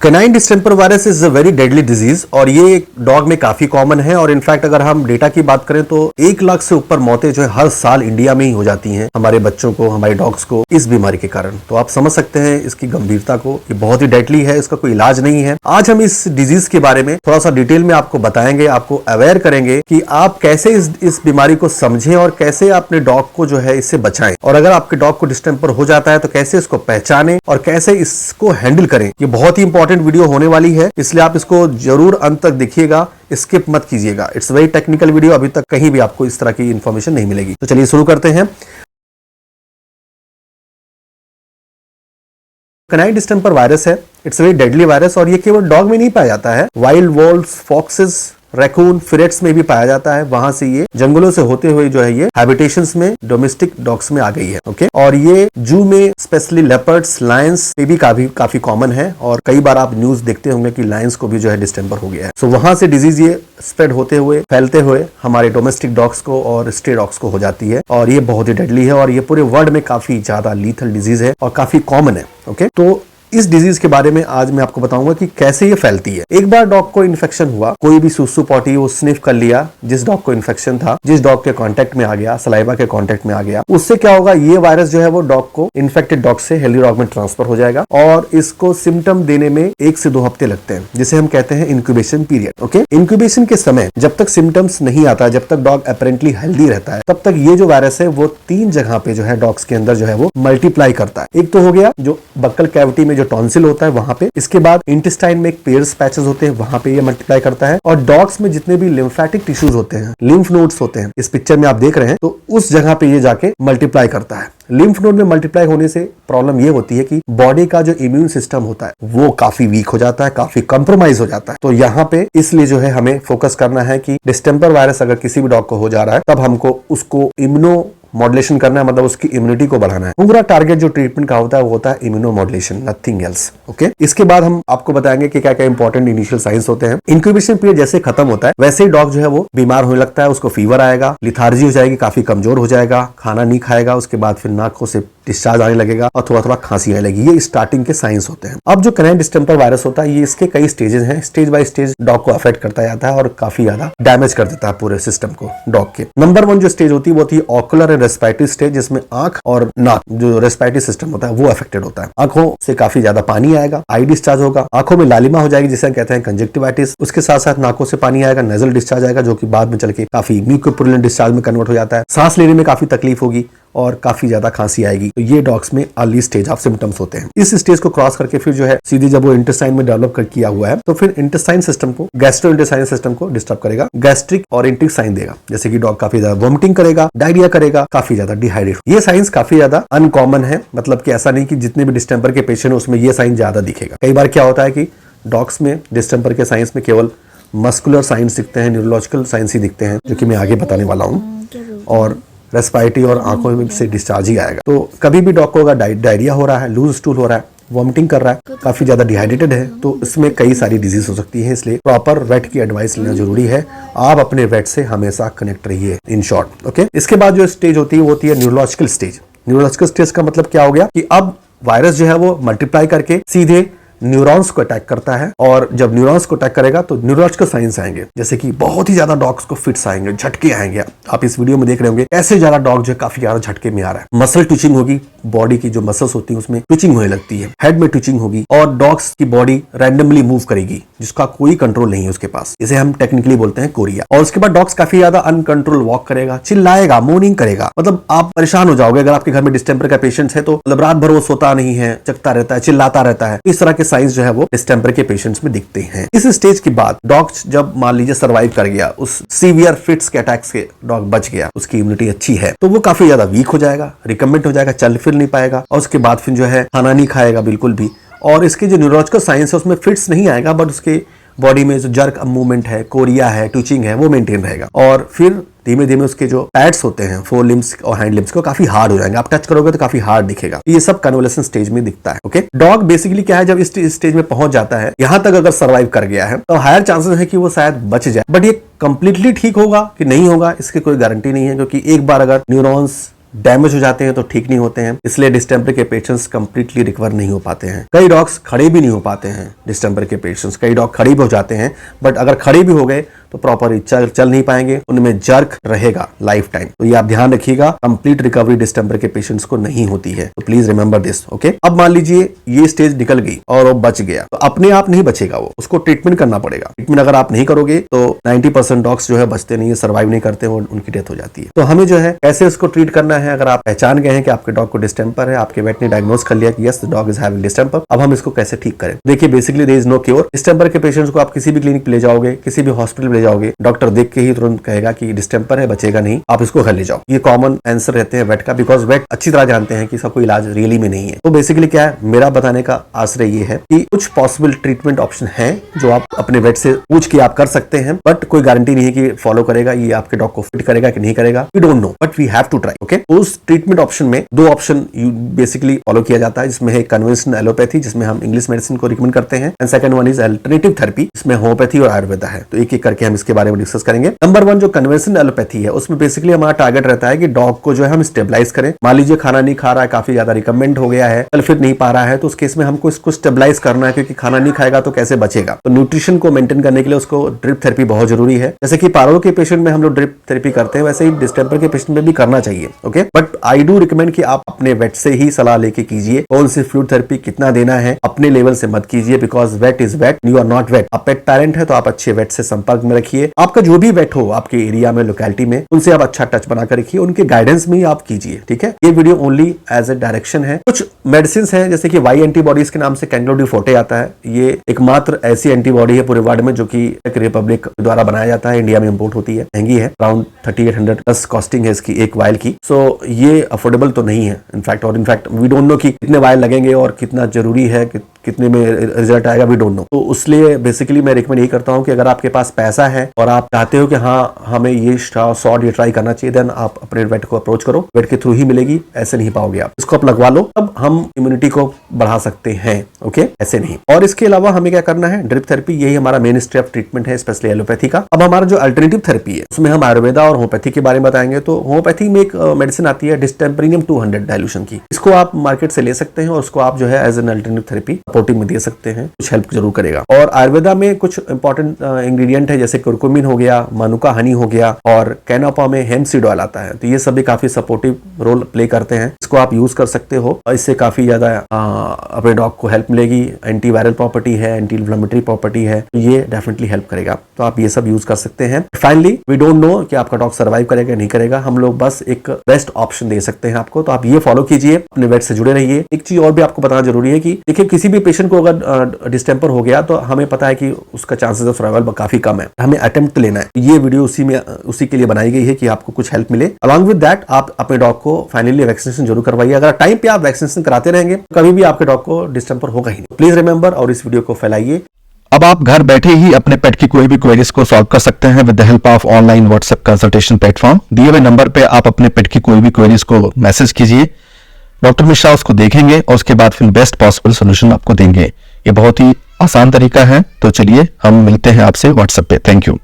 Canine distemper virus is a very deadly disease और ये dog में काफी कॉमन है और इनफैक्ट अगर हम डेटा की बात करें तो 1 लाख से ऊपर मौतें जो है हर साल इंडिया में ही हो जाती हैं हमारे बच्चों को, हमारे डॉग्स को इस बीमारी के कारण। तो आप समझ सकते हैं इसकी गंभीरता को, ये बहुत ही डेडली है, इसका कोई इलाज नहीं है। आज हम इस डिजीज के बारे में थोड़ा सा डिटेल में आपको बताएंगे, आपको अवेयर करेंगे कि आप कैसे इस बीमारी को समझें और कैसे अपने डॉग को जो है इससे बचाएं, और अगर आपके डॉग को डिस्टेंपर हो जाता है तो कैसे इसको पहचानें और कैसे इसको हैंडल करें। ये बहुत ही इंपॉर्टेंट वीडियो होने वाली है, इसलिए आप इसको जरूर अंत तक देखिएगा, स्किप मत कीजिएगा। इट्स वेरी टेक्निकल वीडियो, अभी तक कहीं भी आपको इस तरह की इंफॉर्मेशन नहीं मिलेगी। तो चलिए शुरू करते हैं। कैनाइन डिस्टेंपर वायरस है, इट्स वेरी डेडली वायरस और ये केवल डॉग में नहीं पाया जाता है, वाइल्ड वॉल्व्स, फॉक्सेस, रैकून, फिरेट्स में भी पाया जाता है। वहां से ये जंगलों से होते हुए जो है ये हैबिटेशंस में, डोमेस्टिक डॉग्स में आ गई है। ओके, और ये जू में स्पेशली लेपर्ड्स, लायंस पे भी काफी कॉमन है और कई बार आप न्यूज देखते होंगे कि लायंस को भी जो है डिस्टेंपर हो गया है। सो वहां से डिजीज ये स्प्रेड होते हुए, फैलते हुए हमारे डोमेस्टिक डॉग्स को और स्ट्रे डॉग्स को हो जाती है और ये बहुत ही डेडली है और ये पूरे वर्ल्ड में काफी ज्यादा लीथल डिजीज है और काफी कॉमन है। ओके, तो इस डिजीज के बारे में आज मैं आपको बताऊंगा कि कैसे ये फैलती है। एक बार डॉग को इन्फेक्शन हुआ, कोई भी सुसु पॉटी वो स्निफ कर लिया, जिस डॉग को इन्फेक्शन था, जिस डॉग के कांटेक्ट में आ गया, सलाइवा के कांटेक्ट में आ गया, उससे क्या होगा, ये वायरस जो है वो डॉग को, इन्फेक्टेड डॉग से हेल्दी डॉग में ट्रांसफर हो जाएगा और इसको सिम्टम देने में 1 से 2 हफ्ते लगते हैं, जिसे हम कहते हैं इंक्यूबेशन पीरियड। ओके, इंक्यूबेशन के समय जब तक सिम्टम्स नहीं आता, जब तक डॉग अपेरेंटली हेल्दी रहता है, तब तक ये जो वायरस है वो 3 जगह पे जो है डॉग्स के अंदर जो है वो मल्टीप्लाई करता है। एक तो हो गया जो बक्कल कैविटी में जो टॉन्सिल होता है वहां पे, इसके बाद इंटेस्टाइन में एक पेयर्स पैचेस होते हैं, वहां पे ये मल्टीप्लाई करता है और डॉग्स में जितने भी लिम्फेटिक टिश्यूज होते हैं, लिम्फ नोड्स होते हैं, इस पिक्चर में आप देख रहे हैं, तो उस जगह पे ये जाके मल्टीप्लाई करता है। लिम्फ नोड में मल्टीप्लाई होने से प्रॉब्लम ये होती है कि बॉडी का जो इम्यून सिस्टम होता है वो काफी वीक हो जाता है, काफी कंप्रोमाइज हो जाता है। तो यहाँ पे इसलिए जो है हमें फोकस करना है कि डिस्टेंपर वायरस अगर किसी भी डॉग को हो जा रहा है तब हमको उसको इम्यूनो मॉड्यूलेशन करना है, मतलब उसकी इम्यूनिटी को बढ़ाना है। पूरा टारगेट जो ट्रीटमेंट का होता है वो होता है immuno modulation, nothing else. Okay, इसके बाद हम आपको बताएंगे कि क्या क्या इंपॉर्टेंट इनिशियल साइंस होते हैं। इंक्यूबेशन पीरियड जैसे खत्म होता है वैसे ही डॉग जो है वो बीमार होने लगता है, उसको फीवर आएगा, लिथार्जी हो जाएगी, काफी कमजोर हो जाएगा, खाना नहीं खाएगा, उसके बाद फिर नाकों से डिस्चार्ज आने लगेगा और थोड़ा थोड़ा खांसी आने लगेगी। ये स्टार्टिंग के साइंस होते हैं। अब जो कैनाइन डिस्टेंपर वायरस होता है ये इसके कई स्टेजेस हैं, स्टेज बाय स्टेज डॉग को अफेक्ट करता जाता है और काफी ज्यादा डैमेज कर देता है पूरे सिस्टम को डॉग के। नंबर 1 जो स्टेज होती है वो होती है ऑकुलर एंड रेस्पिरेटरी स्टेज, जिसमें आंख और नाक जो रेस्पिरेटरी सिस्टम होता है वो अफेक्टेड होता है। आंखों से काफी ज्यादा पानी आएगा, आई डिस्चार्ज होगा, आंखों में लालिमा हो जाएगी जिसे कहते हैं कंजक्टिवाइटिस, उसके साथ साथ नाकों से पानी आएगा, नेजल डिस्चार्ज आएगा जो कि बाद में चल के काफी म्यूकोपुरुलेंट डिस्चार्ज में कन्वर्ट हो जाता है, सांस लेने में काफी तकलीफ होगी और काफी ज्यादा खांसी आएगी। तो ये डॉग्स में अर्ली स्टेज ऑफ सिम्टम्स होते हैं। इस स्टेज को क्रॉस करके फिर जो है सीधे जब वो इंटेस्टाइन में डेवलप कर किया हुआ है तो फिर इंटेस्टाइन सिस्टम को, गैस्ट्रो इंटेस्टाइन सिस्टम को डिस्टर्ब करेगा, गैस्ट्रिक और एंट्रिक साइन देगा, जैसे कि डॉग काफी ज्यादा वॉमिटिंग करेगा, डायरिया करेगा, काफी ज्यादा डिहाइड्रेट। ये साइंस काफी ज्यादा अनकॉमन है, मतलब कि ऐसा नहीं कि जितने भी डिस्टेंपर के पेशेंट उसमें ये साइन ज्यादा दिखेगा। कई बार क्या होता है कि डॉग्स में डिस्टेंपर के साइंस में केवल मस्कुलर साइंस दिखते हैं, न्यूरोलॉजिकल साइंस ही दिखते हैं, जो कि मैं आगे बताने वाला हूँ, और रेस्पिरेटरी और आंखों में से डिस्चार्ज ही आएगा। तो कभी भी डॉग को अगर डायरिया हो रहा है, लूज स्टूल हो रहा है, वॉमिटिंग कर रहा है, काफी ज्यादा डिहाइड्रेटेड है, तो इसमें कई सारी डिजीज हो सकती है, इसलिए प्रॉपर वेट की एडवाइस लेना जरूरी है। आप अपने वेट से हमेशा कनेक्ट रहिए, इन शॉर्ट। ओके, इसके बाद जो स्टेज होती है वो होती है न्यूरोलॉजिकल स्टेज। न्यूरोलॉजिकल स्टेज का मतलब क्या हो गया कि अब वायरस जो है वो मल्टीप्लाई करके सीधे न्यूरॉन्स को अटैक करता है और जब न्यूरॉन्स को अटैक करेगा तो न्यूरोलॉजिकल साइंस आएंगे, जैसे कि बहुत ही ज्यादा डॉग्स को फिट्स आएंगे, झटके आएंगे। आप इस वीडियो में देख रहे होंगे ऐसे ज्यादा डॉग जो है काफी ज्यादा झटके में आ रहा है। मसल ट्विचिंग होगी, बॉडी की जो मसल्स होती है उसमें ट्विचिंग होने लगती है, हेड में ट्विचिंग होगी और डॉग्स की बॉडी रैंडमली मूव करेगी जिसका कोई कंट्रोल नहीं है उसके पास, इसे हम टेक्निकली बोलते हैं कोरिया। और उसके बाद डॉग्स काफी ज्यादा अनकंट्रोल वॉक करेगा, चिल्लाएगा, मोर्निंग करेगा, मतलब आप परेशान हो जाओगे। अगर आपके घर में डिस्टेंपर का पेशेंट है तो मतलब रात भर वो सोता नहीं है, चकता रहता है, चिल्लाता रहता है, इस तरह के साइंस जो है वो डिस्टेंपर के पेशेंट्स में दिखते हैं। इस स्टेज के बाद डॉग जब मान लीजिए सर्वाइव कर गया, उस सीवियर फिट्स के अटैक से डॉग बच गया, उसकी इम्यूनिटी अच्छी है, तो वो काफी ज्यादा वीक हो जाएगा, रिकम्बेंट हो जाएगा, चल फिर नहीं पाएगा और उसके बाद फिर जो है खाना नहीं खाएगा बिल्कुल भी। और इसके जो न्यूरोलॉजिकल साइंस है उसमें फिट्स नहीं आएगा, बट उसके बॉडी में जो जर्क मूवमेंट है, कोरिया है, ट्विचिंग है, वो मेंटेन रहेगा। और फिर धीमे धीमे उसके जो पैड्स होते हैं, 4 लिम्स और हैंड लिम्स को काफी हार्ड हो जाएंगे, आप टच करोगे तो काफी हार्ड दिखेगा। ये सब कन्वलेशन स्टेज में दिखता है। ओके, डॉग बेसिकली क्या है, जब इस स्टेज में पहुंच जाता है, यहां तक अगर सर्वाइव कर गया है तो हायर चांसेस है कि वो शायद बच जाए, बट ये कंप्लीटली ठीक होगा कि नहीं होगा इसकी कोई गारंटी नहीं है, क्योंकि एक बार अगर न्यूरॉन्स डैमेज हो जाते हैं तो ठीक नहीं होते हैं, इसलिए डिस्टेंपर के पेशेंट्स कंप्लीटली रिकवर नहीं हो पाते हैं। कई डॉग्स खड़े भी नहीं हो पाते हैं डिस्टेंपर के पेशेंट्स, कई डॉग खड़े भी हो जाते हैं, बट अगर खड़े भी हो गए तो प्रॉपर चल नहीं पाएंगे, उनमें जर्क रहेगा लाइफ टाइम। तो ये आप ध्यान रखिएगा, कंप्लीट रिकवरी डिस्टेंपर के पेशेंट्स को नहीं होती है, तो प्लीज रिमेंबर दिस। ओके, अब मान लीजिए ये स्टेज निकल गई और वो बच गया, तो अपने आप नहीं बचेगा, वो उसको ट्रीटमेंट करना पड़ेगा। ट्रीटमेंट अगर आप नहीं करोगे तो 90% डॉग्स जो है बचते नहीं है, सर्वाइव नहीं करते, उनकी डेथ हो जाती है। तो हमें जो है कैसे उसको ट्रीट करना है, अगर आप पहचान गए हैं कि आपके डॉग को डिस्टेंपर है, आपके वेट ने डायग्नोज कर लिया कि yes dog is having distemper, अब हम इसको कैसे ठीक करें। देखिए basically there is no cure. Distemper के पेशेंट्स को आप किसी भी क्लिनिक पे ले जाओगे, किसी भी हॉस्पिटल ले जाओगे, डॉक्टर देख के ही तुरंत कहेगा कि डिस्टेंपर है, बचेगा नहीं, आप इसको घर ले जाओ। ये कॉमन आंसर रहते हैं वेट का, बिकॉज वेट अच्छी तरह जानते हैं कि इसका कोई इलाज रियली में नहीं है। तो बेसिकली क्या है, मेरा बताने का आश्रय ये है कि कुछ पॉसिबल ट्रीटमेंट ऑप्शन है जो आप अपने वेट से पूछ के आप कर सकते हैं, बट कोई गारंटी नहीं है कि फॉलो करेगा, ये आपके डॉग को फिट करेगा कि नहीं करेगा, we don't know, but we have to try. Okay, उस ट्रीटमेंट ऑप्शन में दो ऑप्शन बेसिकली फॉलो किया जाता है, जिसमें है कन्वेंशनल एलोपैथी, जिसमें हम इंग्लिश मेडिसिन को रिकमेंड करते हैं, and second one is alternative therapy, जिसमें होम्योपैथी और आयुर्वेदा है। तो एक एक करके हम इसके बारे में डिस्कस करेंगे। नंबर वन जो कन्वेंशनल एलोपैथी है, उसमें बेसिकली हमारा टारगेट रहता है कि डॉग को जो है हम स्टेबलाइज करें। मान लीजिए खाना नहीं खा रहा है, काफी ज्यादा रिकमेंड हो गया है, चल फिर नहीं पा रहा है, तो उस केस में हमको इसको स्टेबलाइज करना है, क्योंकि खाना नहीं खाएगा तो कैसे बचेगा। तो न्यूट्रिशन को मेंटेन करने के लिए उसको ड्रिप थेरेपी बहुत जरूरी है। जैसे कि पारो के पेशेंट में हम लोग ड्रिप थेरेपी करते हैं, वैसे ही डिस्टेंपर के पेशेंट में भी करना चाहिए। Okay, but I do recommend कि आप अपने वेट से ही सलाह लेके कीजिए, कौन सी फ्लूइड थेरेपी कितना देना है, अपने लेवल से मत कीजिए, because weight is weight, you are not weight. आप पेट पेरेंट है तो आप अच्छे वेट से संपर्क में रखिए। आपका जो भी वेट हो आपके एरिया में, लोकेलिटी में, उनसे आप अच्छा टच बनाकर रखिए, उनके गाइडेंस में ही आप कीजिए। ठीक है, ये video only as a direction है। कुछ मेडिसिन है जैसे कि वाई एंटीबॉडीज के नाम से कैंग्लोडी फोर्टे आता है, ये एकमात्र ऐसी एंटीबॉडी है पूरे वर्ल्ड में जो कि चेक रिपब्लिक द्वारा बनाया जाता है, इंडिया में इंपोर्ट होती है, महंगी है, अराउंड 3800 प्लस कॉस्टिंग है इसकी एक वायल की। सो ये अफोर्डेबल तो नहीं है इनफैक्ट वी डोंट नो कि कितने वायल लगेंगे और कितना जरूरी है, कितने में रिजल्ट आएगा, वी डोंट नो। तो उसलिए बेसिकली मैं रिकमेंड यही करता हूं कि अगर आपके पास पैसा है और आप चाहते हो कि हाँ हमें ये शॉट ये ट्राई करना चाहिए, देन आप अपने वेट को अप्रोच करो, वेट के थ्रू ही मिलेगी, ऐसे नहीं पाओगे आप। इसको आप लगवा लो, तब हम इम्यूनिटी को बढ़ा सकते हैं। ओके, ऐसे नहीं। और इसके अलावा हमें क्या करना है, ड्रिप थेरेपी, यही हमारा मेन स्टेप ट्रीटमेंट है, स्पेशली एलोपैथी का। अब हमारा जो अल्टरनेटिव थेरेपी है उसमें हम आयुर्वेदा और होम्योपैथी के बारे में बताएंगे। तो होम्योपैथी में एक मेडिसिन आती है डिस्टेंपरिनियम 200 डाइल्यूशन की, इसको आप मार्केट से ले सकते हैं और उसको आप जो है as an alternative therapy supportive में दे सकते हैं, कुछ हेल्प जरूर करेगा। और आयुर्वेदा में कुछ इंपॉर्टेंट इंग्रेडिएंट है, जैसे कुरकुमिन हो गया, मानुका हनी हो गया, और कैनोपा में हेम्प सीड ऑयल आता है। तो ये सभी काफी सपोर्टिव रोल प्ले करते हैं, इसको आप यूज कर सकते हो और इससे काफी ज्यादा अपने डॉग को हेल्प मिलेगी। एंटी वायरल प्रॉपर्टी है, एंटी इन्फ्लेमेटरी प्रॉपर्टी है, तो ये डेफिनेटली हेल्प करेगा। तो आप ये सब यूज कर सकते हैं। फाइनली वी डोंट नो कि आपका डॉग सर्वाइव करेगा नहीं करेगा, हम लोग बस एक बेस्ट ऑप्शन दे सकते हैं आपको। तो आप ये फॉलो कीजिए, अपने वेट से जुड़े रहिए। एक चीज और भी आपको बताना जरूरी है कि देखिए किसी भी पेशेंट को अगर डिस्टेंपर हो गया तो हमें पता है कि उसका चांसेस ऑफ सर्वाइवल काफी कम है, हमें अटेम्प्ट लेना है। ये वीडियो उसी के लिए बनाई गई है कि आपको कुछ हेल्प मिले। अलॉन्ग विद दैट आप अपने डॉग को फाइनली वैक्सीनेशन जरूर करवाइए। अगर टाइम पे आप वैक्सीनेशन कराते रहेंगे तो कभी भी आपके डॉग को डिस्टेंपर होगा ही नहीं। प्लीज रिमेंबर और इस वीडियो को फैलाइए। अब आप घर बैठे ही अपने पेट की कोई भी क्वेरीज को सॉल्व कर सकते हैं with the help of online WhatsApp consultation platform. दिए हुए नंबर पे आप अपने पेट की कोई भी क्वेरीज को मैसेज कीजिए, डॉक्टर मिश्रा उसको देखेंगे और उसके बाद फिर बेस्ट पॉसिबल सोल्यूशन आपको देंगे। ये बहुत ही आसान तरीका है। तो चलिए हम मिलते हैं आपसे व्हाट्सएप पे। Thank you.